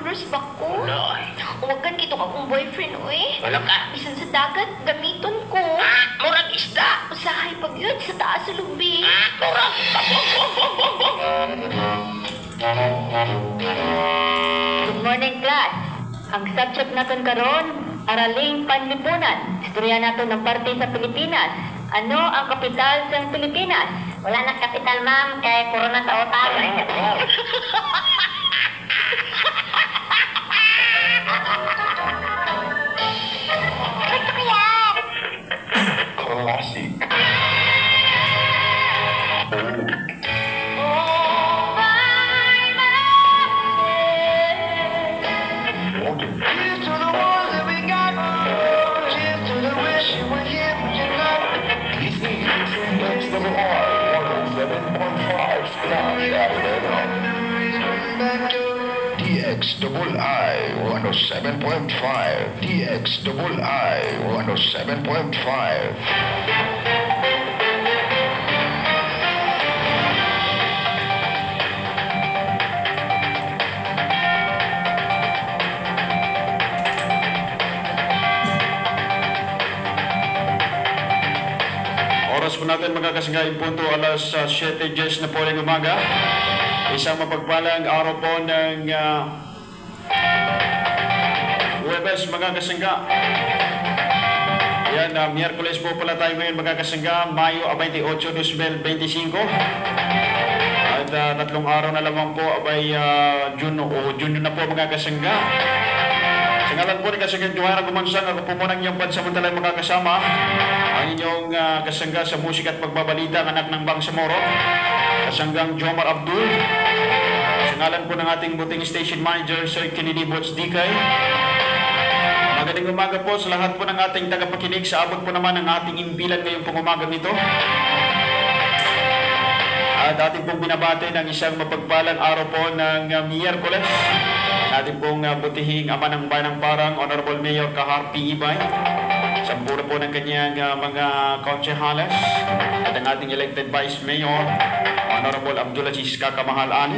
colors ba ko? Wala ay. Huwagan kito ka kong boyfriend, uy. Wala ka. Bisan sa dagat, gamiton ko. Murag isda. Usahay pag yun sa taas sa lubi. Murag. Good morning, class. Ang subject natin karon, araling panlipunan. Istorya natin ng parte sa Pilipinas. Ano ang kapital sa Pilipinas? Wala na kapital, ma'am. Kaya puro na sa otak. Gusto ko yan! Classic. Cheers to the ones that we got. Cheers to the wish you were here, but you're not. This is DXII 107.5 DXII 107.5. Oras po natin magkakasingay punto alas 7:10 na po ng umaga. Isang mapagpalang araw po ng Huwebes magkakasingga. Yan, Miyerkules po pala tayo ngayon magkakasingga, Mayo 28, 2025. At tatlong araw na lamang po abay June na po magkakasingga. Sa ngalan po ni Kasanggang Joanna Gumansang, ako po munang iyong pansamantalang makakasama ang inyong kasangga sa musika at pagbabalita, ang anak ng Bangsamoro, Kasanggang Jomar Abdul. Sa ngalan po ng ating buting station manager, Sir Kennedy Bots Dikay. Magandang umaga po sa lahat po ng ating tagapakinig. Sa abot po naman ang ating imbilan ngayong pong umaga nito. At ating pong binabati ng isang mapagpalang araw po ng Miyerkules. Ating pong butihing ama ng Bayan ng Parang, Honorable Mayor Kaharpi Ibay. Sa puro po ng kanyang mga konsehales. At ang ating elected Vice Mayor, Honorable Abdulaziz Kakamahal Ali.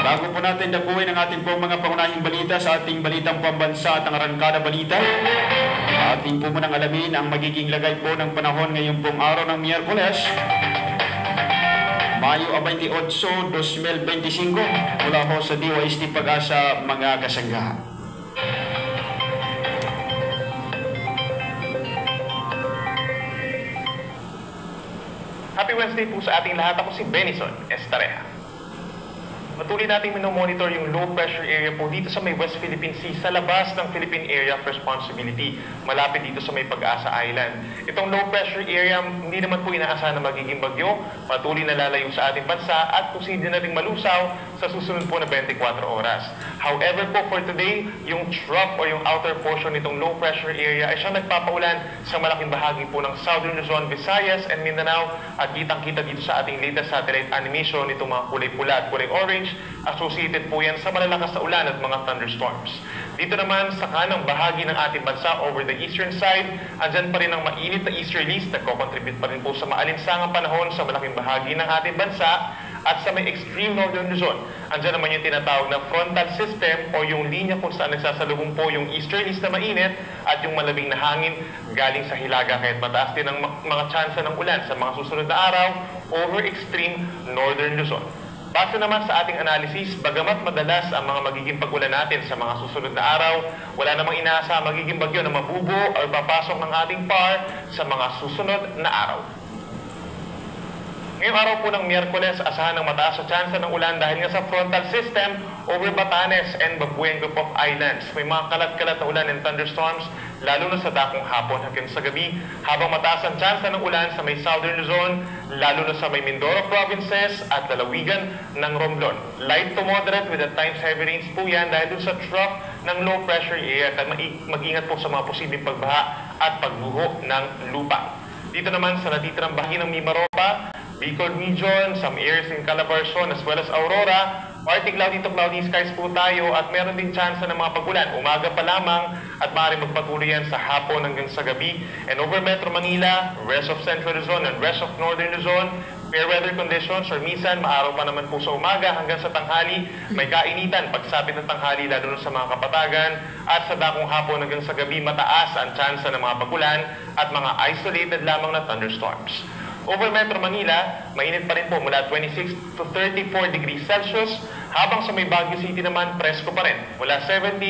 Bago po natin dapuin ang ating pong mga pangunahing balita sa ating balitang pambansa at ang arangkada balita, ating po munang alamin ang magiging lagay po ng panahon ngayong pong araw ng Miyerkules, Mayo 28, 2025, mula ho sa DYST Pag-asa, mga kasangga. Happy Wednesday po sa ating lahat. Ako si Benison Estareja. Patuloy natin minomonitor yung low pressure area po dito sa may West Philippine Sea sa labas ng Philippine Area of Responsibility, malapit dito sa may Pag-asa Island. Itong low pressure area hindi naman po inaasahan na magiging bagyo, patuloy na lalayo sa ating bansa at posible na ring malusaw sa susunod po na 24 oras. However po for today, yung trough o yung outer portion nitong low pressure area ay siyang nagpapaulan sa malaking bahagi po ng Southern Luzon, Visayas and Mindanao at kitang-kita dito sa ating latest satellite animation nitong mga kulay pula at kulay orange. Associated po yan sa malalakas na ulan at mga thunderstorms. Dito naman sa kanang bahagi ng ating bansa over the eastern side, andyan pa rin ang mainit na easterlies, nagko-contribute pa rin po sa maalinsangang panahon sa malaking bahagi ng ating bansa. At sa may extreme northern Luzon, andyan naman yung tinatawag na frontal system o yung linya kung saan nagsasalubong po yung easterlies na mainit at yung malamig na hangin galing sa hilaga. Kahit mataas din ang mga tsansa ng ulan sa mga susunod na araw over extreme northern Luzon. Base naman sa ating analysis, bagamat madalas ang mga magiging pag-ulan natin sa mga susunod na araw, wala namang inaasa magiging bagyo na mabubuo o papasok ng ating PAR sa mga susunod na araw. Ngayong araw po ng Miyerkules, asahan ng mataas sa tsansa ng ulan dahil nga sa frontal system over Batanes and Babuyan Group of Islands. May mga kalat-kalat na ulan and thunderstorms, lalo na sa dakong hapon hanggang sa gabi, habang mataas ang tsansa ng ulan sa may Southern Luzon, lalo na sa may Mindoro provinces at lalawigan ng Romblon. Light to moderate with at times heavy rains po yan dahil dun sa trough ng low pressure area at mag-ingat po sa mga posibleng pagbaha at pagbuho ng lupa. Dito naman sa natitirang bahagi ng Mimaropa, Bicol Region, some areas in Calabarzon as well as Aurora, partly cloudy to cloudy skies po tayo at meron din chance ng mga pagulan. Umaga pa lamang at maaaring magpatuloy yan sa hapon hanggang sa gabi. And over Metro Manila, rest of Central Luzon and rest of Northern Luzon, Fair weather conditions or minsan maaraw pa naman po sa umaga hanggang sa tanghali. May kainitan pagsapit ng tanghali lalo na sa mga kapatagan at sa dakong hapon hanggang sa gabi mataas ang tsansa ng mga pagulan at mga isolated lamang na thunderstorms. Over Metro Manila, mainit pa rin po mula 26 to 34 degrees Celsius habang sa may Baguio City naman presko pa rin mula 17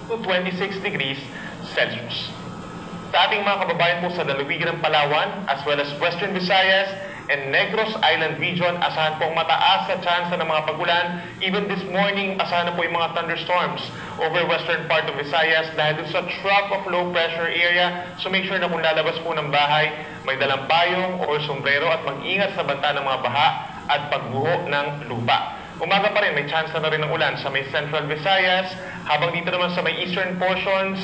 to 26 degrees Celsius. Sa ating mga kababayan po sa lalawigan ng Palawan as well as Western Visayas and Negros Island region, asahan pong mataas sa tsansa ng mga pagulan. Even this morning, asahan na po yung mga thunderstorms over western part of Visayas dahil sa trough of low pressure area. So make sure na kung lalabas po ng bahay, may dalang payong or sombrero at mag-ingat sa banta ng mga baha at pagbuho ng lupa. Umaga pa rin, may chance na rin ng ulan sa may Central Visayas, habang dito naman sa may eastern portions,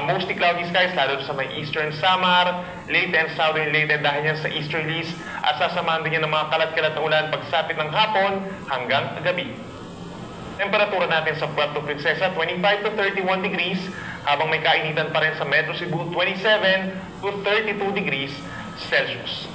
mostly cloudy skies, lalo sa may eastern Samar, Leyte and southern Leyte dahil yan sa easterlies, at sasamahan din yan ng mga kalat-kalat na ulan pagsapit ng hapon hanggang gabi. Temperatura natin sa Puerto Princesa, 25 to 31 degrees, habang may kainitan pa rin sa Metro Cebu, 27 to 32 degrees Celsius.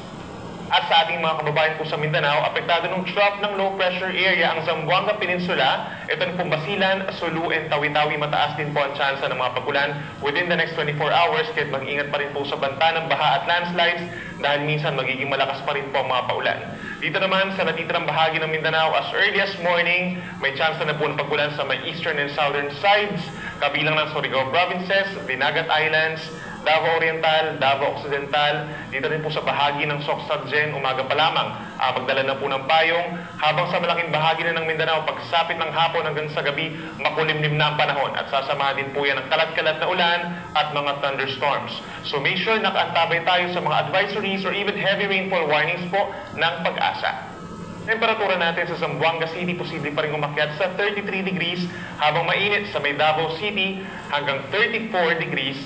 At sa ating mga kababayan po sa Mindanao, apektado ng trough ng low pressure area ang Zamboanga Peninsula. Ito ng Basilan, Sulu, and Tawi-Tawi. Mataas din po ang tsansa ng mga pagulan within the next 24 hours. Kaya mag-ingat pa rin po sa banta ng baha at landslides dahil minsan magiging malakas pa rin po ang mga paulan. Dito naman sa natitirang bahagi ng Mindanao, as early as morning, may chance na po ng pagulan sa may eastern and southern sides, kabilang ng Surigao Provinces, Dinagat Islands, Davao Oriental, Davao Occidental, dito rin po sa bahagi ng Soc-Sargen, umaga pa lamang, magdala na po ng payong, habang sa malaking bahagi na ng Mindanao, pagsapit ng hapon hanggang sa gabi, makulimlim na ang panahon at sasamahan din po yan ng kalat-kalat na ulan at mga thunderstorms. So make sure nakaantabay tayo sa mga advisories or even heavy rainfall warnings po ng Pag-asa. Temperatura natin sa Zamboanga City, posible pa rin umakyat sa 33 degrees, habang mainit sa may Davao City hanggang 34 degrees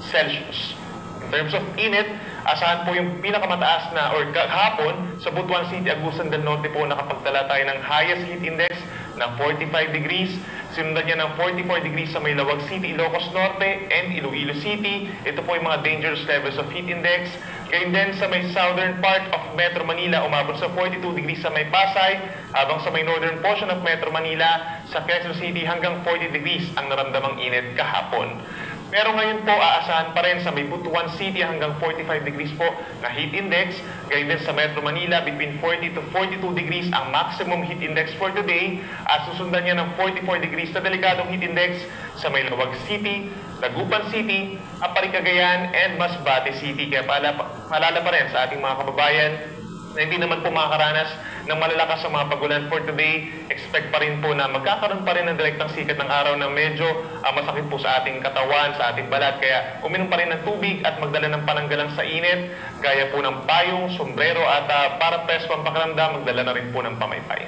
Celsius. In terms of init, asahan po yung pinakamataas na or kahapon sa Butuan City, Agusan del Norte po nakapagtala tayo ng highest heat index na 45 degrees. Sinundan niya ng 44 degrees sa may Lawag City, Ilocos Norte and Iloilo City. Ito po yung mga dangerous levels of heat index. Gayun din sa may southern part of Metro Manila, umabot sa 42 degrees sa may Pasay, habang sa may northern portion of Metro Manila, sa Quezon City hanggang 40 degrees ang naramdamang init kahapon. Pero ngayon po, aasahan pa rin sa may Butuan City hanggang 45 degrees po na heat index. Gayun din sa Metro Manila, between 40 to 42 degrees ang maximum heat index for today. At susundan niya ng 44 degrees na delikadong heat index sa may Lawag City, Dagupan City, Aparig, Cagayan, and Masbate City. Kaya paalala pa rin sa ating mga kababayan na hindi naman po makakaranas ng malalakas sa mga pagulan for today. Expect pa rin po na magkakaroon pa rin ng direktang sikat ng araw na medyo masakit po sa ating katawan, sa ating balat. Kaya uminom pa rin ng tubig at magdala ng pananggalang sa init, gaya po ng payong, sombrero at para presko ang pakiramdam, magdala na rin po ng pamaypay.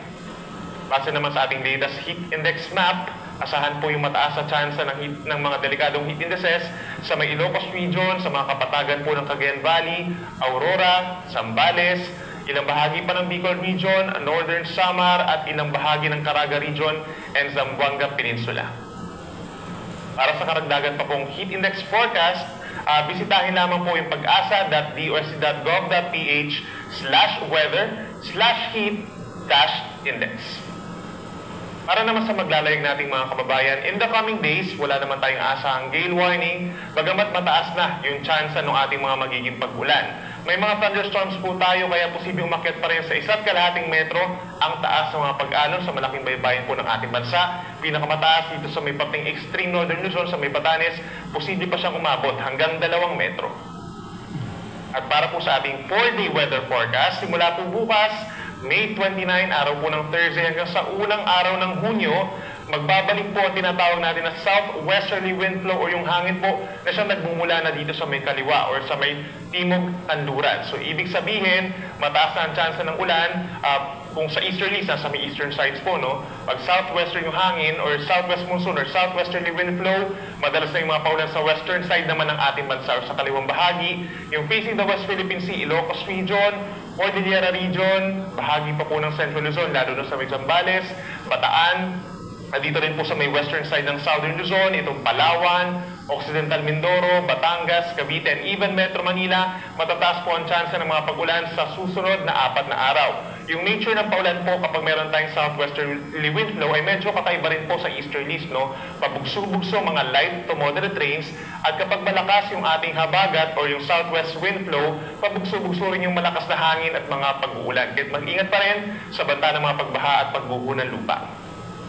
Base naman sa ating latest heat index map, asahan po yung mataas na tsansa ng mga delikadong heat indices sa may Ilocos region, sa mga kapatagan po ng Cagayan Valley, Aurora, Zambales, ilang bahagi pa ng Bicol region, Northern Samar at ilang bahagi ng Caraga region and Zamboanga Peninsula. Para sa karagdagan pa pong heat index forecast, bisitahin lamang po yung pag-asa.DOST.gov.ph/weather/heat-index. Para naman sa maglalayag nating mga kababayan, in the coming days, wala naman tayong asahang gale warning, bagamat mataas na yung tsansa ng ating mga magiging pag-ulan. May mga thunderstorms po tayo, kaya posibleng umakyat pa rin sa 1.5 metro ang taas ng mga pag-alon sa malaking baybayin po ng ating bansa. Pinakamataas dito sa may parting extreme northern Luzon, sa may Batanes, posible pa siyang umabot hanggang 2 metro. At para po sa ating 4-day weather forecast, simula po bukas, May 29, araw po ng Thursday hanggang sa unang araw ng Hunyo, magbabalik po ang tinatawag natin na southwesterly wind flow o yung hangin po na siyang nagmumula na dito sa may kaliwa or sa may timog kanluran. So ibig sabihin, mataas na ang tsansa ng ulan kung sa easterlies, sa may eastern sides po, no? Pag southwestern yung hangin or southwest monsoon or southwesterly wind flow, madalas na yung mga paulan sa western side naman ng ating bansa or sa kaliwang bahagi. Yung facing the West Philippine Sea, Ilocos region, Cordillera region, bahagi pa po ng Central Luzon, lalo na sa may Zambales, Bataan, dito rin po sa may western side ng Southern Luzon, itong Palawan, Occidental Mindoro, Batangas, Cavite, and even Metro Manila, matataas po ang tsansa ng mga pag-ulan sa susunod na 4 na araw. yung nature ng paulan po kapag meron tayong southwesterly wind flow ay medyo kakaiba rin po sa easterlies, no? Pabugso-bugso, mga light to moderate rains, at kapag malakas yung ating habagat or yung southwest wind flow, pabugso-bugso rin yung malakas na hangin at mga pag-uulan. Kaya mag-ingat pa rin sa banta ng mga pagbaha at pagbuho ng lupa.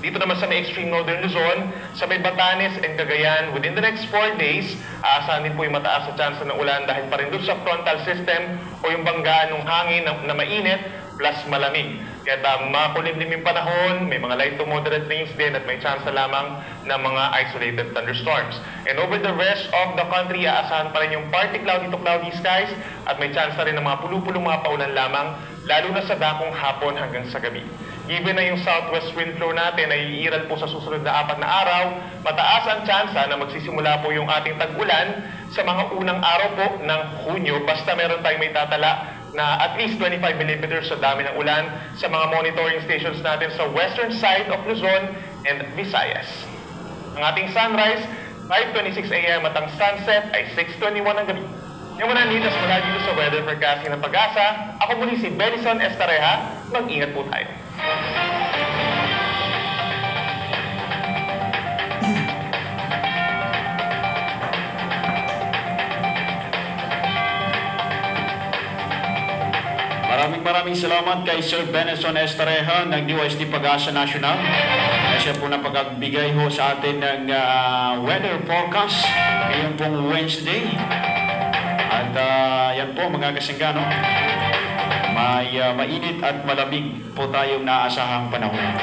Dito naman sa may extreme northern Luzon, sa may Batanes and Cagayan, within the next 4 days, aasahan din po yung mataas na chance ng ulan dahil pa rin doon sa frontal system o yung banggaan ng hangin na mainit plus malamig. Kaya makulimlim yung panahon, may mga light to moderate rains din at may chance na lamang ng mga isolated thunderstorms. And over the rest of the country, aasahan pa rin yung partly cloudy to cloudy skies at may chance na rin ng mga pulupulong mga paulan lamang, lalo na sa dakong hapon hanggang sa gabi. Given na yung southwest wind flow natin ay iiral po sa susunod na 4 na araw, mataas ang tsansa na magsisimula po yung ating tag-ulan sa mga unang araw po ng Hunyo, basta meron tayong may tatala na at least 25 mm sa dami ng ulan sa mga monitoring stations natin sa western side of Luzon and Visayas. Ang ating sunrise, 5:26 a.m. at ang sunset ay 6:21 ng gabi. Yung muna nitas mula dito sa weather forecasting ng Pag-asa, ako muli si Benison Estareja, mag-ingat po tayo. Maraming salamat kay Sir Benison Estareja ng DOST Pag-asa National na siya po napagbigay ho sa atin ng weather forecast ngayong pong Wednesday. At yan po mga kasingga, no? May mainit at malamig po tayong naasahang panahon.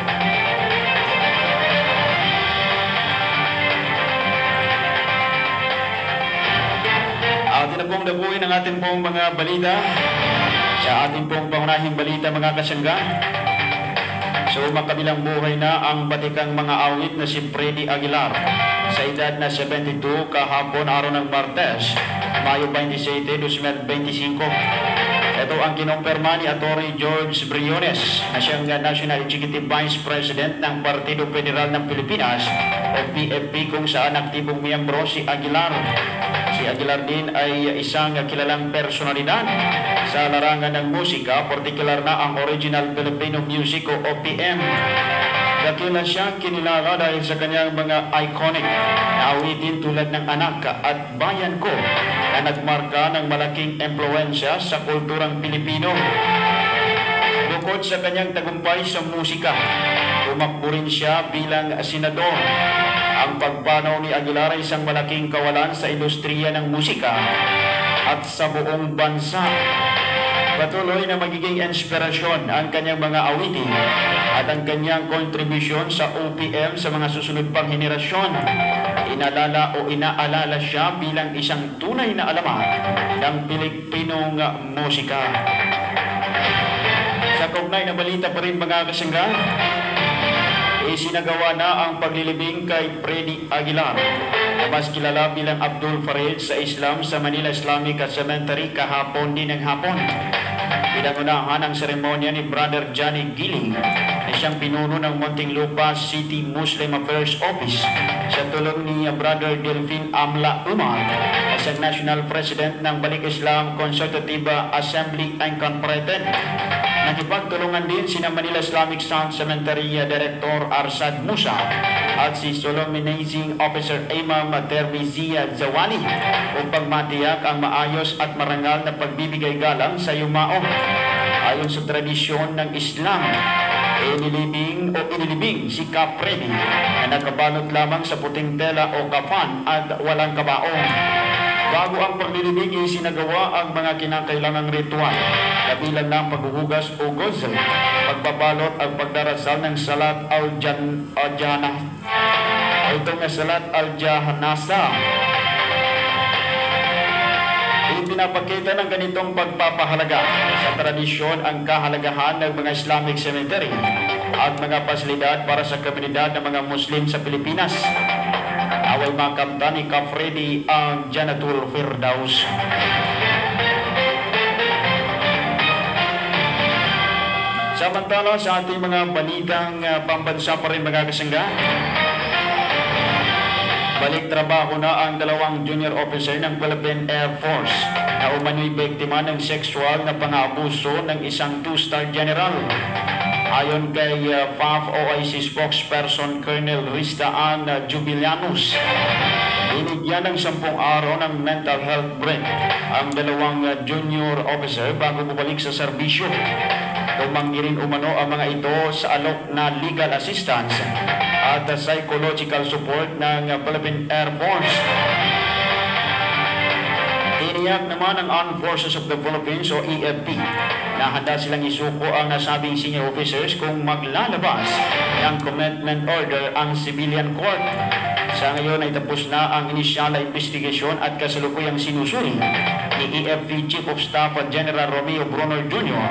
Atin na pong dabuhin ang ating pong mga balita. Sa ating pong pangunahing balita mga kasangga, so makabilang buhay na ang batikang mga awit na si Freddy Aguilar sa edad na 72 kahapon araw ng Martes, Mayo 27, 2025. Ito ang kinumpirma ni Atty. George Briones na siyang National Executive Vice President ng Partido Federal ng Pilipinas o PFP, kung saan aktibong miyembro si Aguilar. Si Aguilar din ay isang kilalang personalidad sa larangan ng musika, partikular na ang original Filipino music o OPM. Dakila siya kinilala dahil sa kanyang mga iconic na awitin tulad ng Anak at Bayan Ko na nagmarka ng malaking impluensya sa kulturang Pilipino. Bukod sa kanyang tagumpay sa musika, tumakbo rin siya bilang senador. Ang pagpanaw ni Aguilar ay isang malaking kawalan sa industriya ng musika at sa buong bansa. Patuloy na magiging inspirasyon ang kanyang mga awitin at ang kanyang kontribusyon sa OPM sa mga susunod pang henerasyon. Inaalala siya bilang isang tunay na alamat ng Pilipinong musika. Sa kaugnay na balita pa rin mga kasangga, isinagawa na ang paglilibing kay Freddy Aguilar, na mas kilala bilang Abdul Farid sa Islam, sa Manila Islamic Cemetery kahapon din ng hapon. Pinangunahan ang seremonya ni Brother Johnny Giling na siyang pinuno ng Muntinlupa City Muslim Affairs Office sa tulong ni Brother Delphine Amla Umar as ang National President ng Balik Islam Consultative Assembly Incorporated. Nakipagtulungan din sina Manila Islamic Cemetery Director Arsad Musa at si Solemnizing Officer Imam Termizia Zawani upang matiyak ang maayos at marangal na pagbibigay galang sa yumao. Ayon sa tradisyon ng Islam, inilibing si Ka Freddy na nakabalot lamang sa puting tela o kafan at walang kabaong. Bago ang paglilibing, isinagawa ang mga kinakailangang ritual, kabilang ng paghuhugas o ghusl, pagbabalot at pagdarasal ng salat al-jahanah. Ito nga salat al-jahanasa. Ipinapakita ng ganitong pagpapahalaga sa tradisyon ang kahalagahan ng mga Islamic cemetery at mga pasilidad para sa komunidad ng mga Muslim sa Pilipinas. Away makamta ni Ka Freddy ang Janatul Firdaus. Samantala sa ating mga balitang pambansa pa rin mga kasangga, balik trabaho na ang 2 junior officer ng Philippine Air Force na umano'y biktima ng sexual na pang-aabuso ng isang two-star general. Ayon kay PAF OIC spokesperson Colonel Ristaan Jubilianus, binigyan ng 10 araw ng mental health break ang dalawang junior officer bago bumalik sa serbisyo. Tumanggi rin umano ang mga ito sa alok na legal assistance at psychological support ng Philippine Air Force. Tiniyak naman ng Armed Forces of the Philippines o EFP na handa silang isuko ang nasabing senior officers kung maglalabas ng commitment order ang civilian court. Sa ngayon ay tapos na ang inisyal na investigasyon at kasalukuyang sinusuri ni EFP Chief of Staff General Romeo Bronor Jr.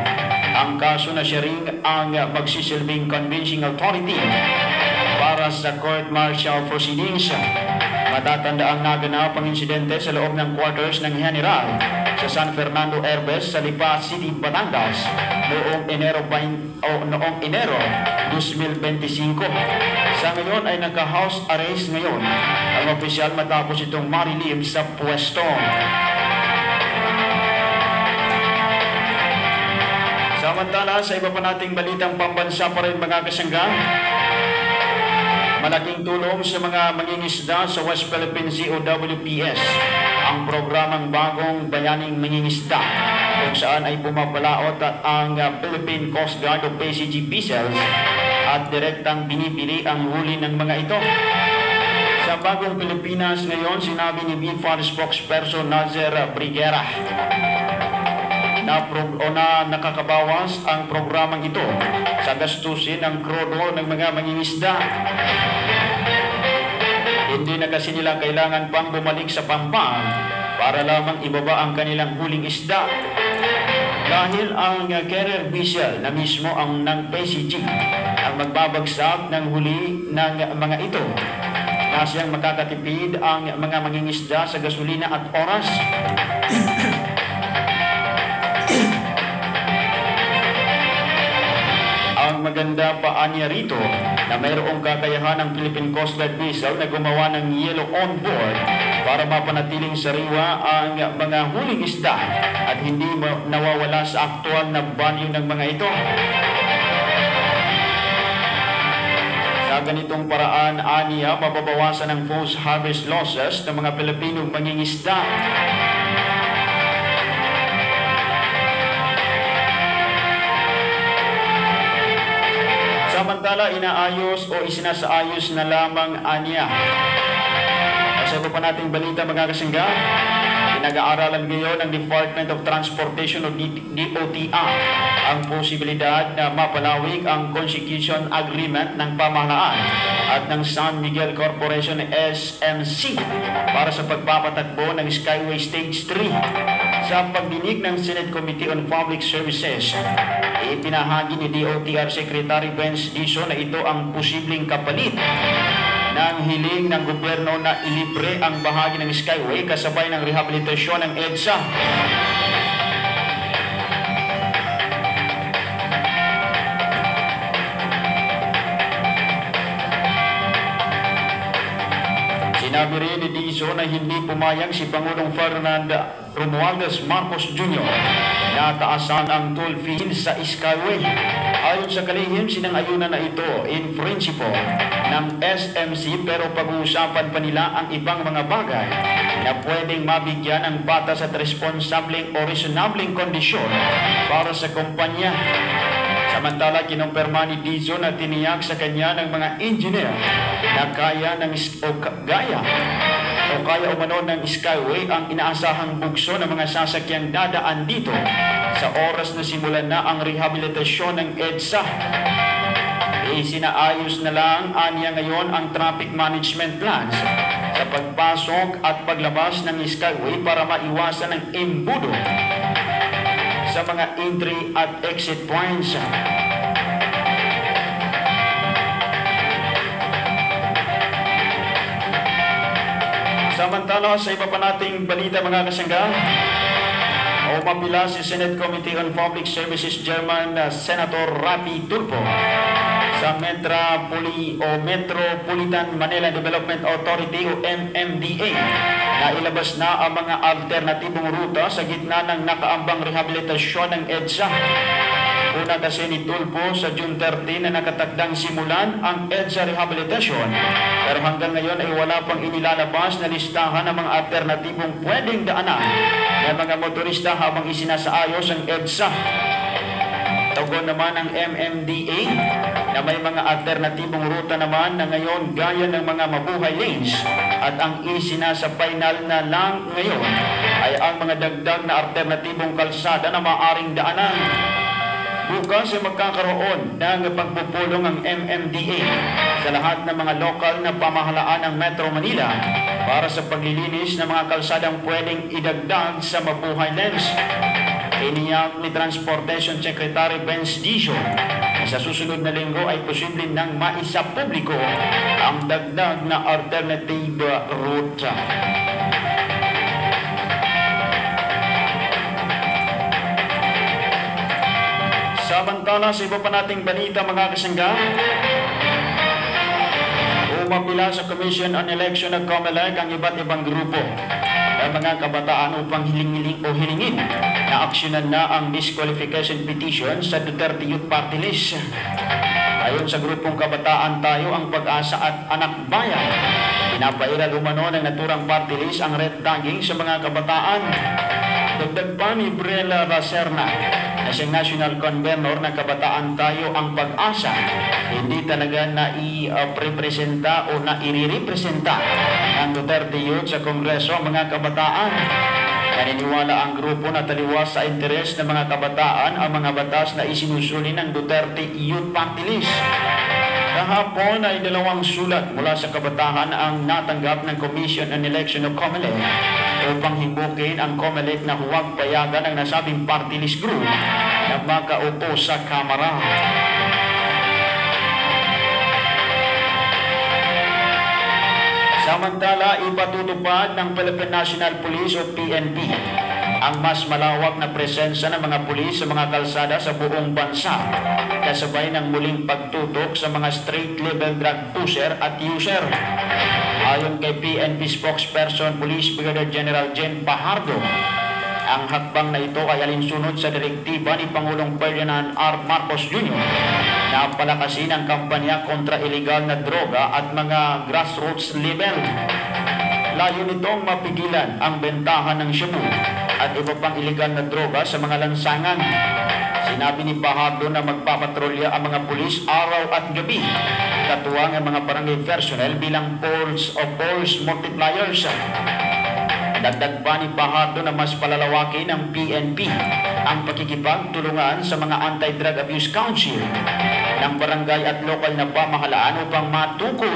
ang kaso na siya ring ang magsisilbing convincing authority para sa court-martial proceedings. Matatanda ang naganap ang insidente sa loob ng quarters ng General sa San Fernando Airbase sa Lipa City, Batangas noong Enero 2025. Sa ngayon ay naka-house arrest ngayon ang opisyal matapos itong marilib sa pwesto. Samantala, sa iba pa nating balitang pambansa pa rin mga kasangga, malaking tulong sa mga mangingisda sa West Philippine Sea o WPS ang programang Bagong Bayaning Mangingisda, kung saan ay pumapalaot ang Philippine Coast Guard o PCG vessels at direktang binibili ang huli ng mga ito. Sa Bagong Pilipinas ngayon, sinabi ni BFAR spokesperson Nazer Briguera na nakakabawas ang programang ito sa gastusin ng krudo ng mga mangingisda. Hindi na kasi nila kailangan pang bumalik sa Pampang para lamang ibaba ang kanilang huling isda, dahil ang carrier vessel na mismo ang ng PCG ang magbabagsak ng huli ng mga ito, na siyang makakatipid ang mga mangingisda sa gasolina at oras. Ang maganda pa anya rito na mayroong kakayahan ng Philippine Coast Guard vessel na gumawa ng yellow on board para mapanatiling sariwa ang mga huling isda at hindi nawawala sa aktual na value ng mga ito. Sa ganitong paraan, aniya, mababawasan ang post-harvest losses ng mga Pilipinong mangingisda. Samantala, inaayos o isinasaayos na lamang aniya. Sa iba pa nating balita mga kasangga, pinag-aaralan ngayon ng Department of Transportation o DOTR ang posibilidad na mapalawig ang concession agreement ng pamahalaan at ng San Miguel Corporation SMC para sa pagpapatakbo ng Skyway Stage 3. Sa pagdinig ng Senate Committee on Public Services, ipinahagi ni DOTR Secretary Vince Dizon na ito ang posibleng kapalit ng hiling ng gobyerno na ilibre ang bahagi ng Skyway kasabay ng rehabilitasyon ng EDSA. Sinabi rin ni Dizon na hindi pumayag si Pangulong Ferdinand Romualdez Marcos Jr. na taasan ang toll fee sa Skyway. Ayon sa kalihim, sinang-ayunan na ito in principle ng SMC, pero pag-uusapan pa nila ang ibang mga bagay na pwedeng mabigyan ng batas at responsableng o reasonableng kondisyon para sa kumpanya. Samantala, kinumpirma ni Dizon na tiniyak sa kanya ng mga engineer na kaya umano ng Skyway ang inaasahang bugso ng mga sasakyang dadaan dito sa oras na simulan na ang rehabilitasyon ng EDSA. Isinaayos na lang aniya ngayon ang traffic management plans sa pagpasok at paglabas ng Skyway para maiwasan ang embudo sa mga entry at exit points. Samantala, sa iba pa nating balita mga kasangga, O mapila si Senate Committee on Public Services Chairman Senator Rapi Tulfo sa Metropolitan Manila Development Authority o MMDA na ilabas na ang mga alternatibong ruta sa gitna ng nakaambang rehabilitasyon ng EDSA. Una kasi ni Tulfo sa June 13 na nakatakdang simulan ang EDSA rehabilitasyon, pero hanggang ngayon ay wala pang inilalabas na listahan ng mga alternatibong pwedeng daanan ng mga motorista habang isinasaayos ang EDSA. Tugon naman ang MMDA na may mga alternatibong ruta naman na ngayon gaya ng mga mabuhay lanes, at ang isinasa final na lang ngayon ay ang mga dagdag na alternatibong kalsada na maaaring daanan. Bukas ay magkakaroon ng pagpupulong ang MMDA sa lahat ng mga lokal na pamahalaan ng Metro Manila para sa paglilinis ng mga kalsadang pwedeng idagdag sa mabuhay lanes. Iniyak ni Transportation Secretary Benz Dizon na sa susunod na linggo ay posible nang maisa publiko ang dagdag na alternative route. Samantala sa iba pa nating balita mga kasangga, umapila sa Commission on Election ng COMELEC ang iba't ibang grupo ng mga kabataan upang hilingin na aksyonan na ang disqualification petition sa Duterte Youth Party List. Ayon sa grupong Kabataan Tayo, ang Pag-asa at Anak Bayan, pinapairal umano ng naturang party list ang red tagging sa mga kabataan. Dagdag pa ni Brela Racerna na siyang National Convenor ng Kabataan Tayo, ang Pag-asa hindi talaga na i-representa o na i-representa ng Duterte Youth sa Kongreso ang mga kabataan. Naniniwala ang grupo na taliwas sa interes ng mga kabataan ang mga batas na isinusuli ng Duterte Youth Party List. Kahapon ay 2 sulat mula sa kabataan ang natanggap ng Commission on Election of COMELEC upang himbukin ang COMELEC na huwag payagan ang nasabing party list group na makaupo sa Kamara. Samantala, ipatutupad ng Philippine National Police o PNP ang mas malawak na presensya ng mga pulis sa mga kalsada sa buong bansa, kasabay ng muling pagtutok sa mga street-level drug pusher at user. Ayon kay PNP spokesperson Police Brigadier General Jen Fajardo, ang hakbang na ito ay alinsunod sa direktiba ni Pangulong Ferdinand R. Marcos Jr. na palakasin ang kampanya kontra illegal na droga at mga grassroots level. Layo nitong mapigilan ang bentahan ng shabu at iba pang illegal na droga sa mga lansangan. Sinabi ni Fajardo na magpapatrolya ang mga pulis araw at gabi, katuwang ang mga barangay personnel bilang force multipliers. Dagdag pa ni Fajardo na mas palalawakin ng PNP ang pakikipagtulungan sa mga Anti-Drug Abuse Council ng barangay at lokal na pamahalaan upang matukoy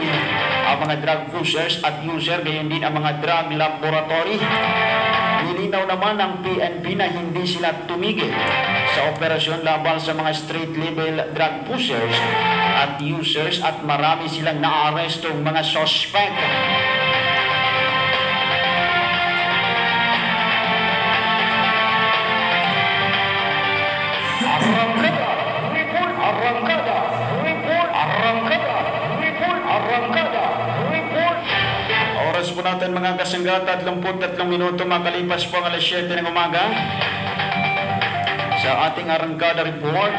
ang mga drug pushers at user, gayon din ang mga drug laboratory. Nilinaw naman ng PNP na hindi sila tumigil sa operasyon laban sa mga street-level drug pushers at users at marami silang naarestong mga suspect. Oras po natin mga kasangga, 33 minuto makalipas po ang alas 7 ng umaga. Sa ating arangkada report,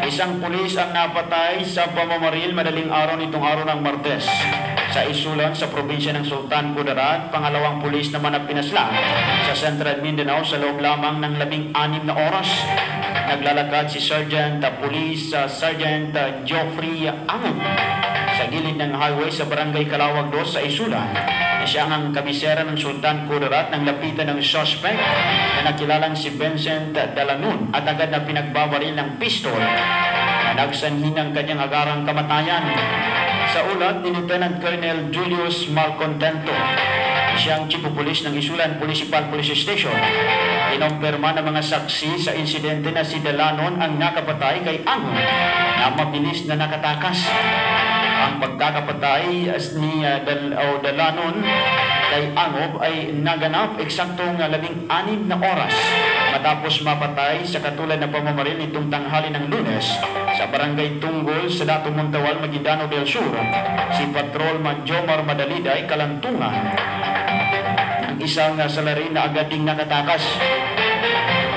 isang pulis ang napatay sa pamamaril madaling araw nitong araw ng Martes sa Isulan sa probinsya ng Sultan Kudarat. Pangalawang pulis naman ang pinaslang sa Central Mindanao sa loob lamang ng 16 na oras. Naglalakad si Sergeant Police Sergeant Geoffrey Angon sa gilid ng highway sa Barangay Kalawag 2 sa Isulan. Siya ang kabisera ng Sultan Kudarat nang lapitan ng suspect na nakilalang si Vincent Dalanon at agad na pinagbabaril ng pistol na nagsanhi ng kanyang agarang kamatayan. Sa ulat ni Lieutenant Colonel Julius Malcontento, siyang Chief of Police ng Isulan Municipal Police Station, inompirma ng mga saksi sa insidente na si Dalanon ang nakapatay kay Angon na mabilis na nakatakas. Ang pagkakapatay ni Dalanon kay Angob ay naganap eksaktong 16 na oras matapos mapatay sa katulad na pamamaril nitong tanghali ng Lunes sa barangay Tunggol sa Dato Montawal, Maguindanao del Sur si Patrolman Jomar Madaliday Kalantungan ng isang salarin na agad ding nakatakas.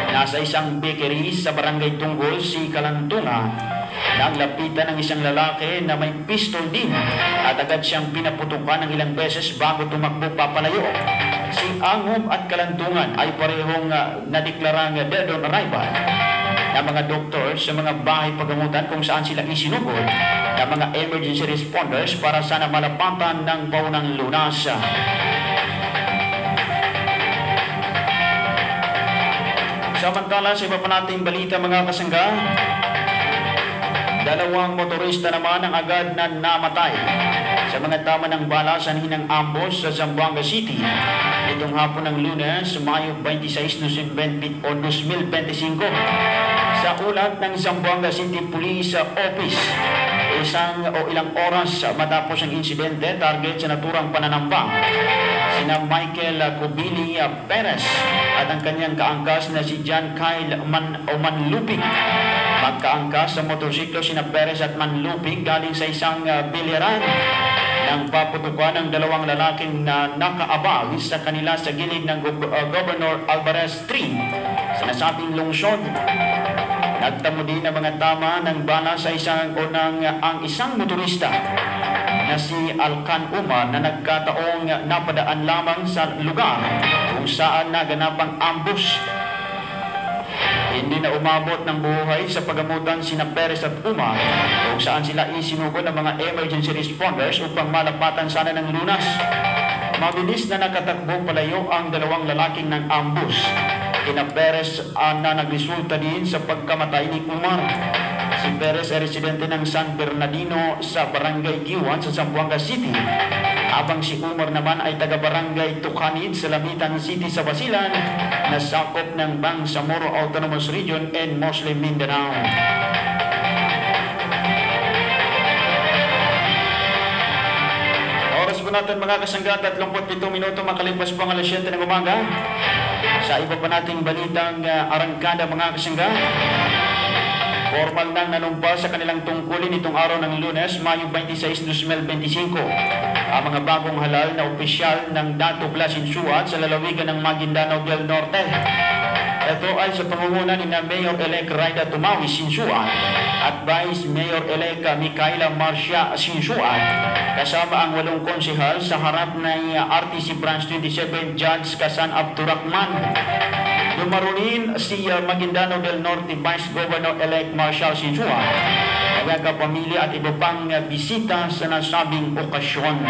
Nasa isang bakery sa barangay Tunggol si Kalantungan nang lapitan ng isang lalaki na may pistol din at agad siyang pinaputukan ng ilang beses bago tumakbo papalayo. Si Angob at Kalantungan ay parehong nadeklarang dead on arrival ng mga doktor sa mga bahay pagamutan kung saan sila isinugod ng mga emergency responders para sana malapatan ng paunang lunas. Samantala sa iba pa nating balita mga kasangga, dalawang motorista naman ang agad na namatay sa mga tama ng bala sa hinang ambos sa Zamboanga City itong hapon ng Lunes, Mayo 26, 2025. Sa ulat ng Zamboanga City Police Office, ilang oras matapos ang insidente, target sa naturang pananambang sina Michael Cobili Perez at ang kanyang kaangkas na si John Kyle Manlupig. Magkaangkas sa motorsiklo sina Perez at Manlupig galing sa isang bilyaran nang paputukan ng dalawang lalaking na nakaabag sa kanila sa gilid ng Governor Alvarez Street sa nasabing lungsod. Nagtamo din ang mga tama ng bala sa ang isang motorista na si Alcan Umar na nagkataong napadaan lamang sa lugar kung saan naganap ang ambush. Hindi na umabot ng buhay sa pagamutan sina Perez at Umar kung saan sila isinugod ng mga emergency responders upang malapatan sana ng lunas. Mabilis na nakatakbo palayo ang dalawang lalaking ng ambush kina Perez na nagresulta din sa pagkamatay ni Umar. Si Perez ay residente ng San Bernardino sa Barangay Giwan sa Zamboanga City, habang si Umar naman ay taga-barangay Tucanid sa Lamitan City sa Basilan na sakop ng Bangsamoro Autonomous Region and Muslim Mindanao. Oras po natin mga kasangga, 37 minuto makalipas po ang alas 7 ng umaga. Sa iba pa nating balitang arangkada mga kasangga, formal nang nanumpa sa kanilang tungkulin itong araw ng Lunes, Mayo 26, 2025 ang mga bagong halal na opisyal ng Dato Clasinsuat sa lalawigan ng Maguindanao del Norte. Ito ay sa pangunguna ni Mayor-elect Raida Tumawi Sinsuat at Vice Mayor-elect Micaela Marcia Sinsuat kasama ang 8 konsehal sa harap ng RTC Branch 27 Judge Kasan Abdurrahman. Dumarunin si Maguindanao del Norte Vice Governor-elect Marshall Sinsuat, mga kapamilya at iba pang bisita sa nasabing okasyon.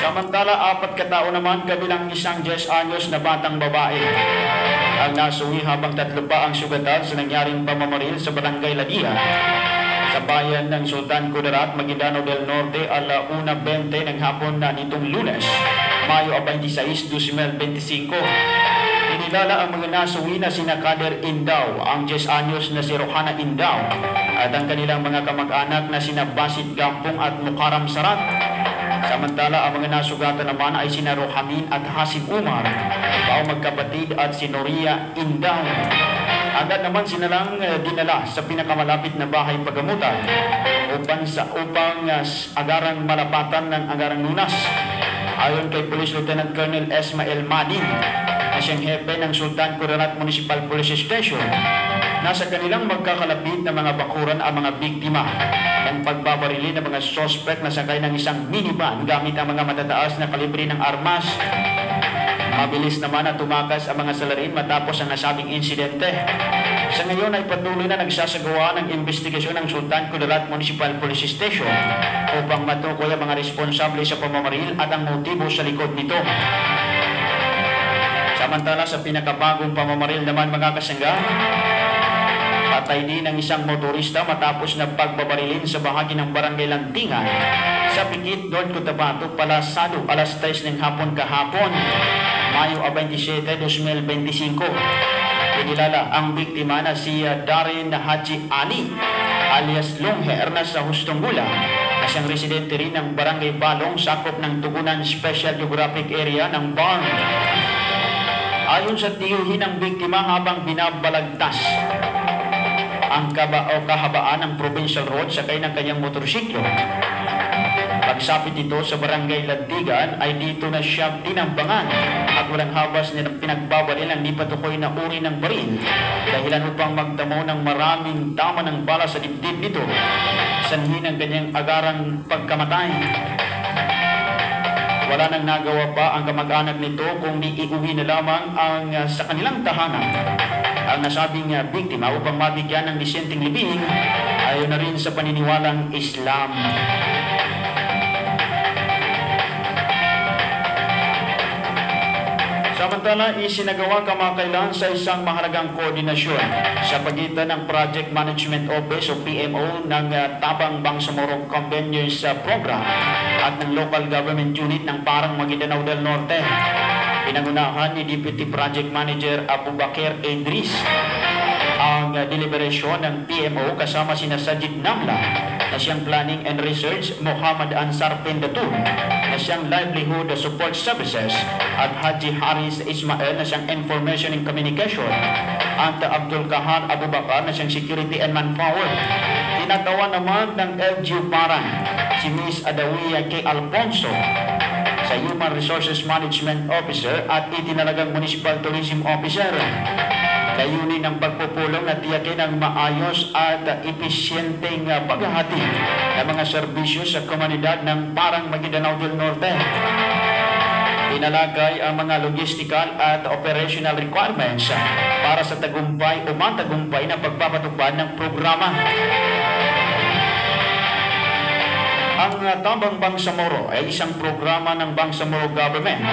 Samantala, 4 katao naman kabilang isang 10 anyos na batang babae ang nasuwi habang 3 pa ang sugatan sa nangyaring pamamaril sa Barangay Ladia sa bayan ng Sultan Kudarat, Maguindanao del Norte, ala 1:20 ng hapon na nitong Lunes, Mayo 26, 2025. Inilala ang mga nasuwi na sina Kader Indaw, ang 10 anyos na si Rohana Indaw, at ang kanilang mga kamag-anak na sina Basit Gampong at Mukaram Sarat. Samantala, ang mga nasugatan naman ay sina Rohamin at Hasib Umar, ang magkapatid, at si Noria Indaw. Agad naman sinalang dinala sa pinakamalapit na bahay pagamutan upang agarang malapatan ng agarang lunas. Ayon kay Police Lieutenant Colonel Esmael Madin, na siyang hepe ng Sultan Kudarat Municipal Police Station, nasa kanilang magkakalapit na mga bakuran ang mga biktima ng pagbabarili ng mga suspect na sakay ng isang minivan gamit ang mga matataas na kalibre ng armas. Mabilis naman na tumakas ang mga salarin matapos ang nasabing insidente. Sa ngayon ay patuloy na nagsasagawa ng investigasyon ng Sultan Kudarat Municipal Police Station upang matukoy ang mga responsable sa pamamaril at ang motibo sa likod nito. Samantala, sa pinakabagong pamamaril naman mga kasangga, patay din ang isang motorista matapos na pagbabarilin sa bahagi ng Barangay Lantingan sa Pikit, North Cotabato, Palasado, alas 3 ng hapon kahapon, Mayo 27, 2025. Pinilala ang biktima na si Darin Haji Ali alias Longhair na sa Hustong-Gula na siyang residente rin ng Barangay Balong, sakop ng Tugunan Special Geographic Area ng Barn. Ayon sa tiyuhin ng biktima, habang binabalagtas ang kahabaan ng Provincial Road sakay ng kanyang motorsiklo, pagsapit ito sa Barangay Landigan ay dito na siya tinambangan at walang habas na pinagbabalil ang di patukoy na uri ng baril, dahilan upang magdamo ng maraming tama ng bala sa dibdib nito, sanhi ng kanyang agarang pagkamatay. Wala nang nagawa pa ang kamag-anak nito kung di iuwi na lamang ang sa kanilang tahanan ang nasabing biktima upang mabigyan ng disenteng libing ayon na rin sa paniniwalang Islam. Samantala, isinagawa kamakailan sa isang mahalagang koordinasyon sa pagitan ng Project Management Office o PMO ng Tabang Bangsamoro Convenience Program at ng Local Government Unit ng Parang Maguindanao del Norte. Pinangunahan ni Deputy Project Manager Abubakar Idris ang deliberasyon ng PMO kasama sina Sajid Namla na siyang Planning and Research, Muhammad Ansar Pendatul na siyang Livelihood Support Services at Haji Haris Ismail na siyang Information and Communication at Abdul Kahar Abubakar na siyang Security and Manpower. Tinatawa naman ng LGU Parang si Miss Adawiya K. Alfonso sa Human Resources Management Officer at itinalagang Municipal Tourism Officer. Layunin ng pagpupulong na tiyakin ang maayos at episyenteng paghahati ng mga serbisyo sa komunidad ng Parang Maguindanao del Norte. Inalagay ang mga logistical at operational requirements para sa tagumpay o matagumpay na pagpapatupad ng programa. Ang Tabang Bangsamoro ay isang programa ng Bangsamoro Government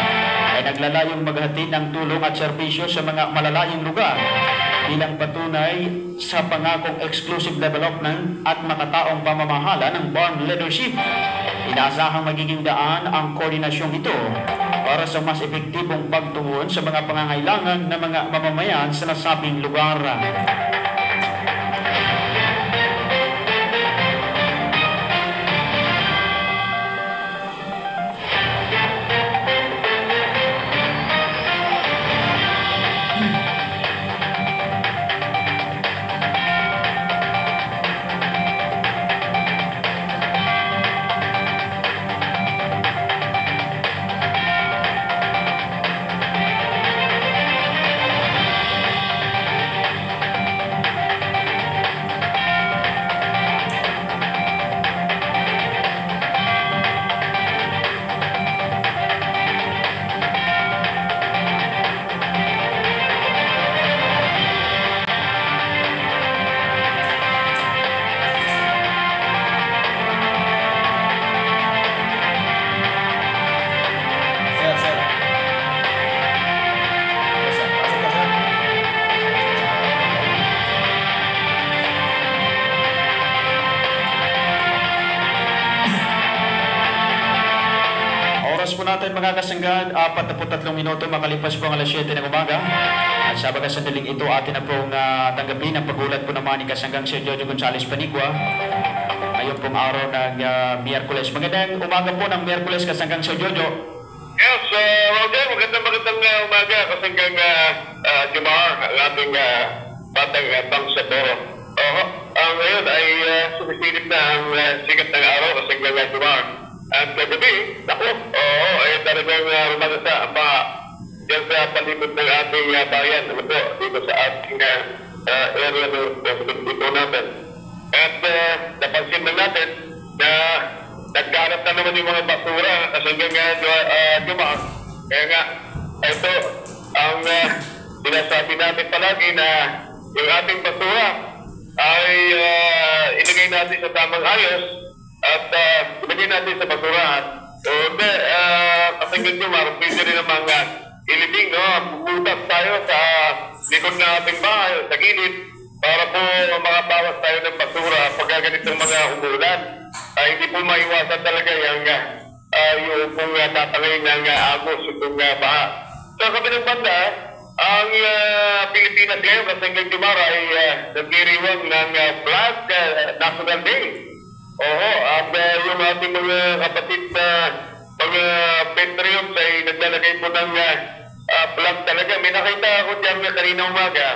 ay naglalayong maghatid ng tulong at serbisyo sa mga malalayong lugar bilang patunay sa pangakong exclusive development at makataong pamamahala ng Barn Leadership. Inaasahang magiging daan ang koordinasyong ito para sa mas epektibong pagtugon sa mga pangangailangan ng mga mamamayan sa nasabing lugar. Natin mga kasanggad, 43 minuto makalipas po ang alas 7 ng umaga. At sa baga sandaling ito, atin na pong tanggapin ang pagulat po naman ni Kasanggang Sir Jojo Gonzales Panigua. Ngayon pong araw ng Miyerkules. Magandang umaga po ng Miyerkules, Kasanggang Sir Jojo. Yes, Roger, magandang umaga, Kasanggang Jumar, ang ating batang Bangsamoro. Ngayon ay sumisilip na ang sikat ng araw, Kasanggang Jumar. At kagabi, ay talagang rumanasa dyan sa palibot ng ating bayan, dito sa ating area dito natin. At napansin na natin na nagkarat na naman yung mga basura kasi hanggang Jumar. Kaya nga, ito ang sinasabi natin palagi na yung ating basura ay ilagay natin sa tamang ayos at ilagay natin sa basurahan. So, kasi ganyan, pwede rin namang ilibing, puputas tayo sa likod ng ating bahay, sa gilid, para po makabawas tayo ng basura pag ganitong mga umulan. Hindi po maiwasan talaga yung pong tatangay ng agos, itong baha. Sa kabilang banda, ang Pilipinas ngayon kasi hanggang Jumar ay nagdiriwang ng Flag National Day. Oo, at yung ating mga kapatid na mga patriots ay naglalagay po ng flag talaga. May nakita ako dyan kanina umaga,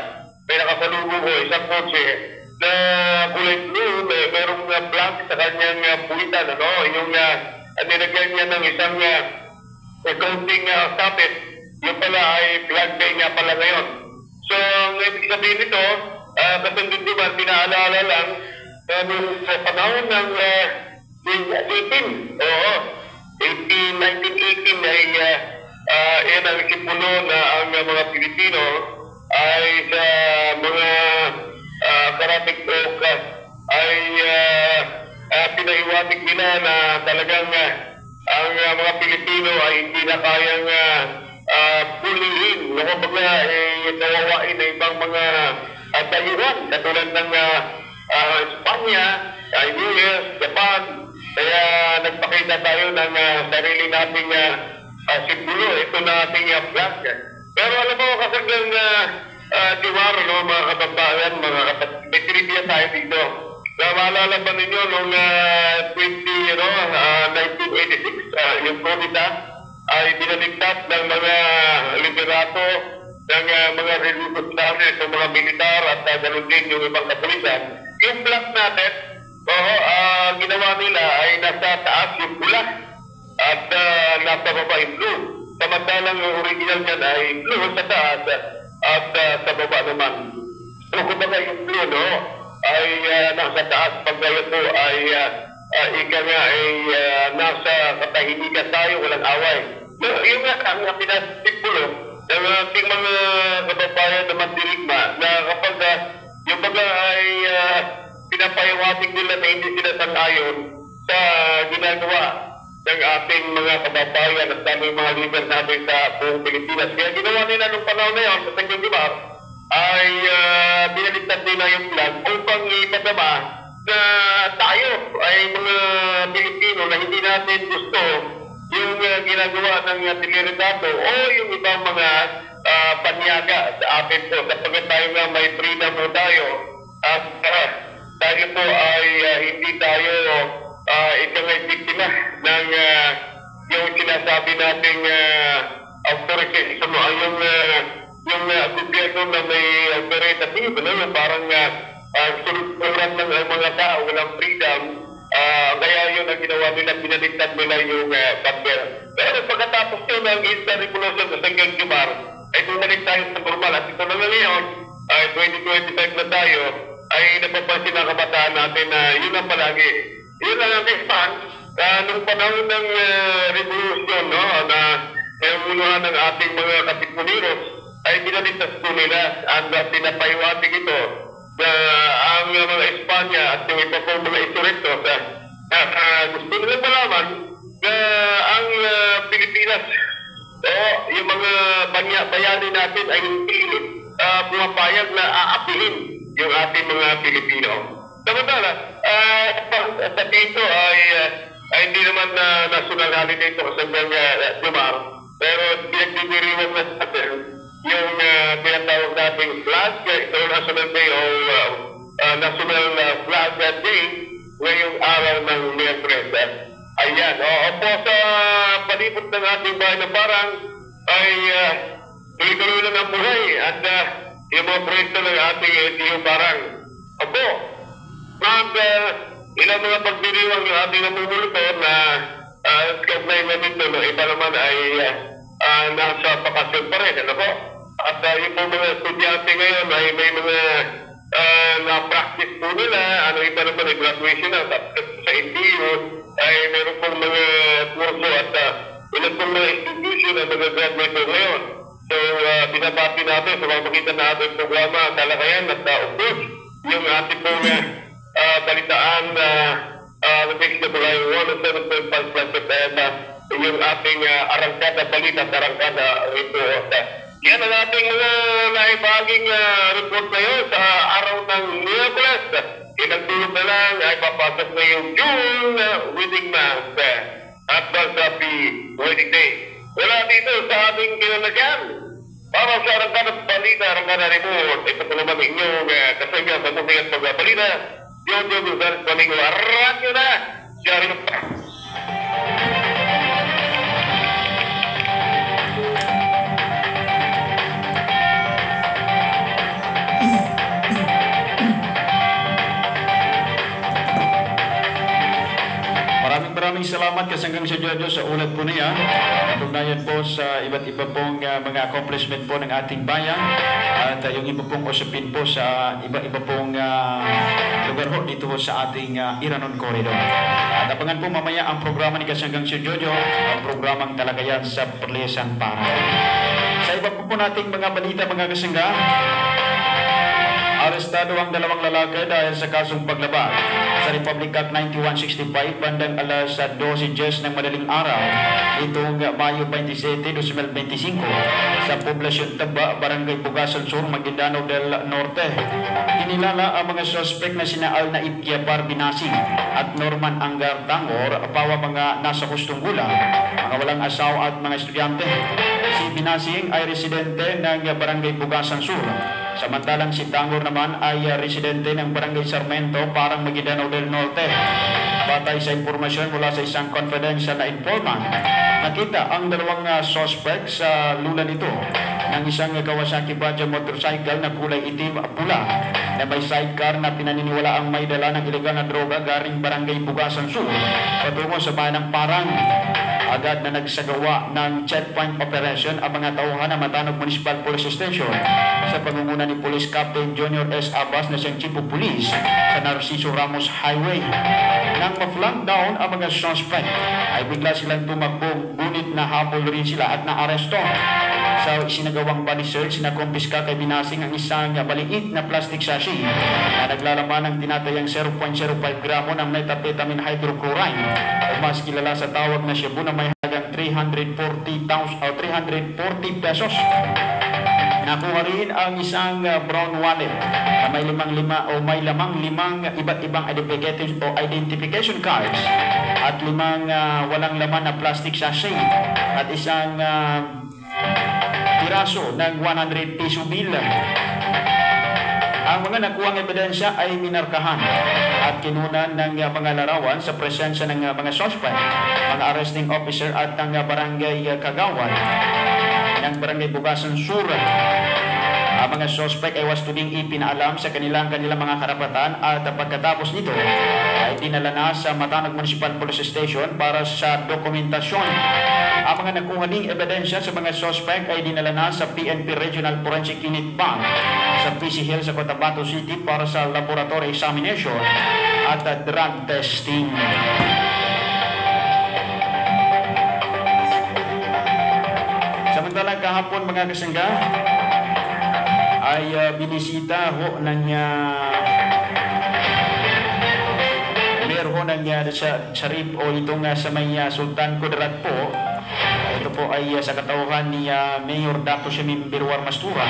may nakasalubo ko isang kotse na kulay blue, merong flag sa kanyang puwitan, ano? Yung nilagyan niya ng isang counting sabit, yung pala ay flag day niya pala ngayon. So, ang ibig sabihin nito, katulad naman, pinaalala lang, sa panahon ng 1918 ay yan ang simbolo na ang mga Pilipino ay sa mga karatig ay pinaiwatig nila na talagang ang mga Pilipino ay hindi na kayang pulihin. Kumbaga, nawawain na ibang mga dayuhan katulad ng Espanya, US, Japan. Kaya nagpakita tayo ng sarili nating simbolo. Ito na ating flag. Pero alam mo, kasagang Jumar, mga kababayan, mga kapatid, may trivia tayo dito. Maalala ba ninyo noong 1986, yung Florida ay binaligtas ng mga liberato ng mga religious leaders, ng mga militar at ganoon din yung ibang kapulisan. Yung flag natin, ginawa nila ay nasa taas yung pula at nasa baba yung blue. Samantalang yung original niyan ay blue sa taas at sa baba naman. So kumbaga yung blue, no, ay nasa taas. Pag gaya po ay ika nga ay nasa katahimikan tayo, walang away. Yung nga ang pinasipulo ng ating mga kababayan na mandirigma na kapag yung baga ay pinapayawating nila na hindi sila sang-ayon sa ginagawa ng ating mga kababayan at aming mga leader natin sa buong Pilipinas. Kaya ginawa nila nung panahon na yun sa Sanggol Jumar ay binaligtad nila yung flag upang ipadama na tayo ay mga Pilipino na hindi natin gusto yung ginagawa ng Deliberado o yung ibang mga panyaga sa atin po. Kapag tayo nga may freedom mo tayo at tayo po ay hindi tayo ikaw ay biktima ng yung sinasabi nating authorization o yung gobyerno na may authoritative, yung parang sunod-surat ng mga tao, walang freedom. Kaya yun ang ginawa nila, pinaligtad nila yung papel. Pero pagkatapos yun, ang Eastern Revolution sa Sanggol Jumar, ay bumalik tayo sa normal. At ito na ngayon, ay 2025 na tayo, ay napapansin ang kabataan natin na yun ang palagi. Yun ang aking fan, nung panahon ng revolution, no, na unuhan ng ating mga katipuliros, ay binaligtas po nila at pinapaiwatig ito na ang mga Espanya at yung iba pong mga insurrectos gusto nila malaman na ang Pilipinas o yung mga bayani natin ay hindi pumapayag na aapihin yung ating mga Pilipino. Samantala, sa dito ay hindi naman national holiday ito kasi hanggang Jumar, pero pinagdidiriwan na natin yung tinatawag nating flag, International Day o National Flag Day ngayong araw ng Miyerkules. Ayan, opo, sa palibot ng ating bahay na parang ay tuloy-tuloy lang ang buhay at yung mga proyekto ng ating LTO parang. Opo, ilang mga pagdiriwang yung ating namumulutor na kagnay na nito, iba naman ay nasa pakasyon pa rin, ano po? At yung po mga estudyante ngayon ay may mga na-practice po nila, iba naman ay graduation na, sa NTU ay meron pong mga kurso at ilang pong mga institution na nag-graduate po ngayon. So, binabati natin sa mga makita natin programa, talakayan at upload yung ating pong balitaan na HWI 107.5 Plus FM, yung ating arangkada balita at arangkada report. Yan ang ating mga naibaging report ngayon sa araw ng Miyerkules. Inagtulog na lang ay papasok na yung June wedding month. Advance happy wedding day. Wala dito sa ating kinalagyan. Para sa arangkanang balita, arangkanang report, ito po naman inyong kasangga sa munting at pagbalita. Yun, Gonzales Domingo, arang nyo na! Siya rin pa. Maraming salamat kasanggang si Jojo sa ulat po niya. Tugnayan po sa iba't iba pong mga accomplishment po ng ating bayan at yung iba pong usapin po sa iba-iba pong lugar ho dito ho sa ating Iranon Corridor. At abangan po mamaya ang programa ni kasanggang si Jojo, ang programang Talagayan sa Perlisan para. Sa iba po nating mga balita mga kasangga, arestado ang dalawang lalaki dahil sa kasong paglabag sa Republic Act 9165 bandang alas 12:10 ng madaling araw itong Mayo 27, 2025 sa Poblasyon Taba, Barangay Bugasan Sur, Maguindanao del Norte. Kinilala ang mga suspect na sina Alnaib Kiapar Binasing at Norman Angar Tangor, pawa mga nasa hustong gulang, mga walang asawa at mga estudyante. Si Binasing ay residente ng Barangay Bugasan Sur, samantalang si Tangor naman ay residente ng Barangay Sarmento, parang Maguindanao del Norte. Batay sa impormasyon mula sa isang confidential na informant, nakita ang dalawang suspect sa lula nito ng isang Kawasaki Badger motorcycle na kulay itim pula na may sidecar na pinaniniwala ang may dala ng ilegal na droga galing Barangay Bugasan Sur patungo sa bayan ng Parang. Agad na nagsagawa ng checkpoint operation ang mga tauhan ng Matanog Municipal Police Station sa pangunguna ni Police Captain Junior S. Abbas na siyang Chief of Police sa Narciso Ramos Highway. Nang ma-flank down ang mga suspect ay bigla silang tumakbo, ngunit nahabol rin sila at naaresto. Sa isinagawang body search, nakumpiska kay Binasing ang isang maliit na plastic sachet na naglalaman ng tinatayang 0.05 gramo ng methamphetamine hydrochloride o mas kilala sa tawag na Shabu na may halagang 340 pesos. Nakuha rin ang isang brown wallet na may lamang limang iba't ibang identification cards at limang walang laman na plastic sachet at isang piraso ng 100 peso bill. Ang mga nakuhang ebidensya ay minarkahan at kinunan ng mga larawan sa presensya ng mga suspect, mga arresting officer at ng barangay kagawad ng Barangay Bugasan Sur. Ang mga suspect ay wastuding ipinaalam sa kanilang mga karapatan at pagkatapos nito ay dinala na sa Matanog Municipal Police Station para sa dokumentasyon. Ang mga nakuha ding ebidensya sa mga suspect ay dinala na sa PNP Regional Forensic Unit Bank sa PC Hill sa Cotabato City para sa laboratory examination at drug testing. Samantala kahapon mga kasangga ay binisita ho ng mayor ho ng Sharif o itong sa may Sultan Kudarat po. Ito po ay sa katauhan ni Mayor Dato Shemim Birwar Mastura.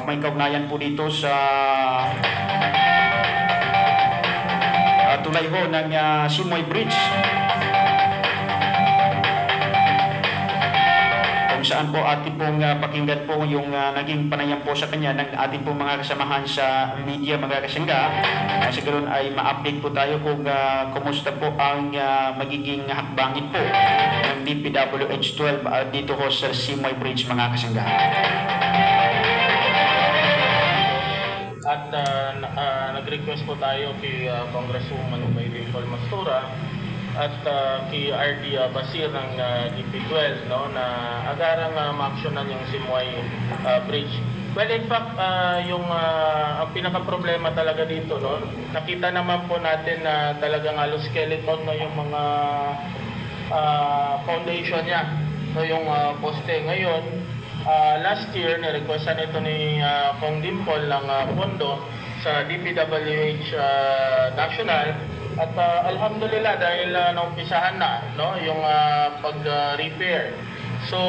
May kaugnayan po dito sa tulay ho ng Simoy Bridge, kung saan po ating pong pakinggan po yung naging panayam po sa kanya ng ating pong mga kasamahan sa media mga kasangga. Sa ganoon ay ma-update po tayo kung kumusta po ang magiging hakbangin po ng DPWH 12 dito ho sa Simoy Bridge mga kasangga. At nag-request po tayo kay Congresswoman Maylin Paul Mastura at kay RD Basir ng DP12 no, na agarang ma-actionan yung Simoy Bridge. Well, in fact, ang pinaka-problema talaga dito, no, nakita naman po natin na talagang halos skeleton na yung mga foundation niya, no, yung poste. Ngayon, last year, nirequestan ito ni Kong Dimple ng pondo sa DPWH National at alhamdulillah dahil naumpisahan na no, yung pag-repair. So,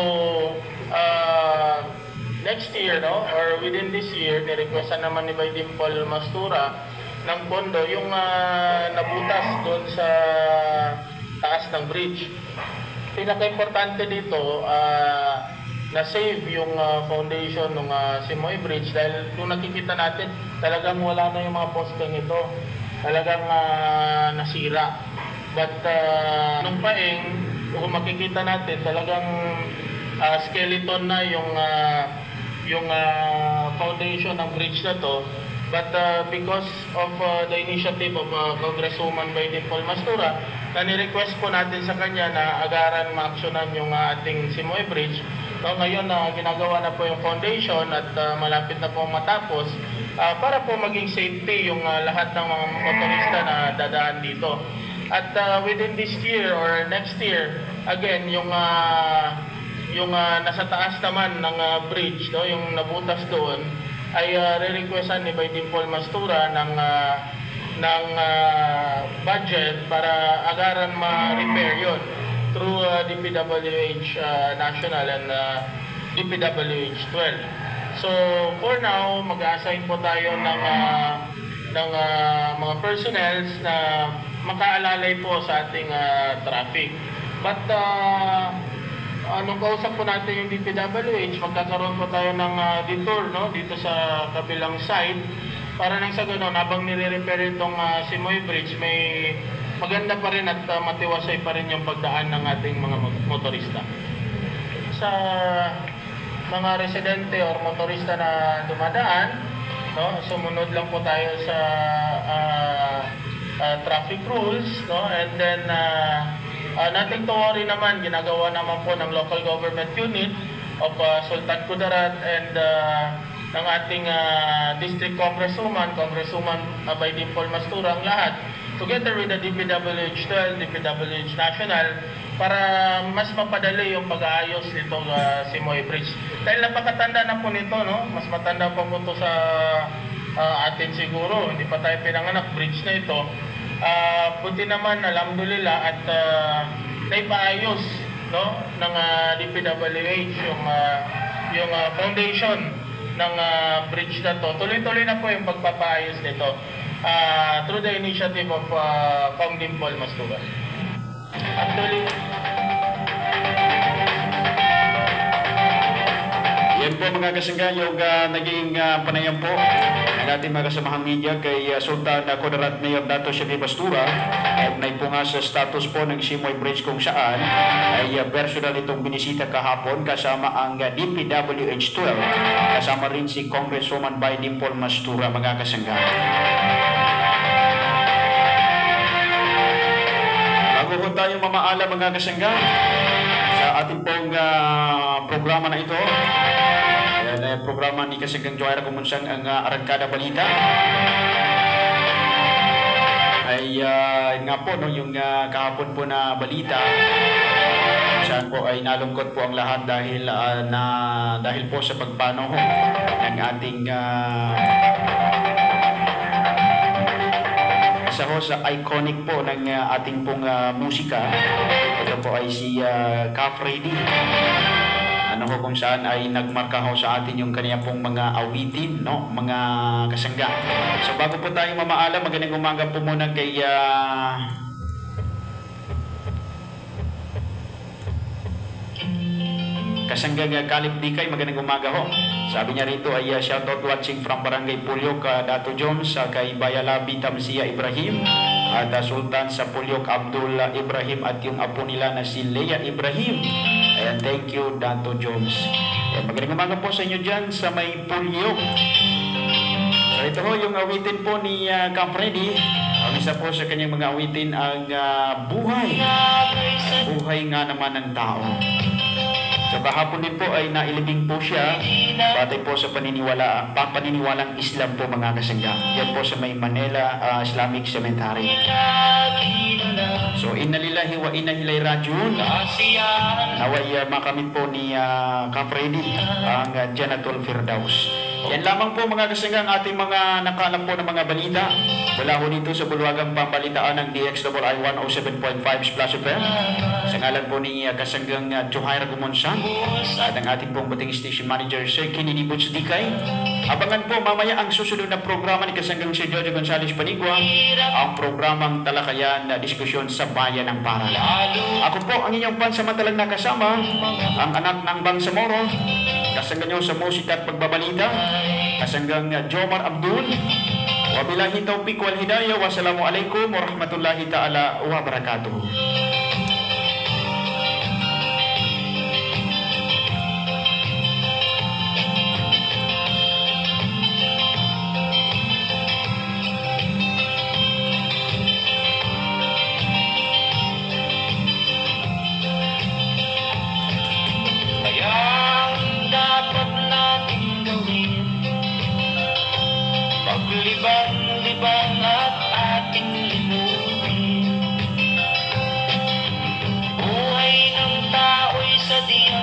next year, no, or within this year, nirequestan naman ni Dimple Mastura ng pondo yung nabutas doon sa taas ng bridge. Pinaka-importante dito, na-save yung foundation ng Simoy Bridge dahil kung nakikita natin talagang wala na yung mga posteng ito, talagang nasira. But nung paeng, kung makikita natin talagang skeleton na yung foundation ng bridge na to. But because of the initiative of Congresswoman Baydin Paul Mastura, na ni-request po natin sa kanya na agaran maaksyonan yung ating Simoy Bridge. So ngayon ginagawa na po yung foundation at malapit na po matapos para po maging safety yung lahat ng mga motorista na dadaan dito. At within this year or next year, again, yung nasa taas naman ng bridge, no, yung nabutas doon, ay re-requestan ni Baydin Paul Mastura ng budget para agaran ma-repair yun through DPWH National and DPWH 12. So for now, mag-assign po tayo ng mga personnels na makaalalay po sa ating traffic. But nung kausap po natin yung DPWH, magkakaroon po tayo ng detour, no, dito sa kabilang side para nang sa gano'n, habang nire-repair itong Simoy Bridge, may maganda pa rin at matiwasay pa rin yung pagdaan ng ating mga motorista. Sa mga residente or motorista na dumadaan, no, sumunod lang po tayo sa traffic rules, no, and then nothing to worry naman, ginagawa naman po ng local government unit of Sultan Kudarat and ng ating District Congresswoman Baydin Paul Mastura, ang lahat, together with the DPWH 12, DPWH National, para mas mapadali yung pag-aayos nitong Simoy Bridge. Dahil napakatanda na po nito, no? Mas matanda pa po ito sa atin siguro, hindi pa tayo pinanganak, bridge na ito. Buti naman, alhamdulillah, at naipaayos, no, ng DPWH yung foundation ng bridge na to. Tuloy-tuloy na po yung pagpapaayos nito through the initiative of Kong Dimpol Mastura. Actually, yan po mga kasangga, yung naging panayam po ng ating mga kasamahang media kay Sultan Kudarat Mayor Dato Shemi Mastura at po nga sa status po ng Simoy Bridge kung saan ay personal itong binisita kahapon kasama ang DPWH 12, kasama rin si Congresswoman Baydin Paul Mastura, mga kasangga. Bago po tayo mamaala, mga kasangga, sa ating pong programa na ito, ayan, programa ni Kasanggang Joaira Kumunsang ang Arangkada Balita, ay nga po, no, yung kahapon po na balita saan po ay nalungkot po ang lahat dahil dahil po sa pagpanaw ng ating isa ho sa iconic po ng ating pong musika. Ito po ay si Ka Freddy. Ano ho, kung saan ay nagmarka ho sa atin yung kanya pong mga awitin, no, mga kasangga. So bago po tayo mamaala, magandang umaga po muna kay Kasangga Kalip Dikay, magandang umaga ho. Sabi niya rito ay shoutout watching from Barangay Pulyok, Dato Jones, kay Bayalabi Tamsia Ibrahim, at Sultan sa Pulyok Abdul Ibrahim, at yung apo nila na si Leia Ibrahim. Ayan, thank you Dato Jones. Ayan, magandang umaga po sa inyo dyan sa may Pulyok. So ito ho yung awitin po ni Ka Freddy. Ang isa po sa kanyang mga awitin ang buhay. Buhay nga naman ng tao. Sa kahapon din po ay nailibing po siya batay po sa paniniwalang Islam po, mga kasangga. Yan po sa may Manila Islamic Cemetery. So inna lillahi wa inna ilaihi rajiun. Naway makamit po ni Ka Freddy ang Jannatul Firdaus. Yan lamang po mga kasanggang ating mga nakalap po ng mga balita. Mula ho dito sa bulwagang pambalitaan ng DXII 107.5 Splash FM. Sa ngalan po ni kasanggang Johaira Gumonsan at ang ating pong bating station manager Sir Kinini Dikay. Abangan po mamaya ang susunod na programa ni kasanggang Sir Jojo Gonzales Panigua, ang programang Talakayan na Diskusyon sa Bayan ng Parang. Ako po ang inyong pansamantalang nakasama, ang anak ng Bangsamoro, kasanggang nyo sa musika at pagbabalita, kasanggang Jomar Abdul. Wabillahi taufiq wal hidayah. Wassalamualaikum warahmatullahi ta'ala wabarakatuh. Paglibang-libang at ating limutin. Buhay ng tao'y sadyang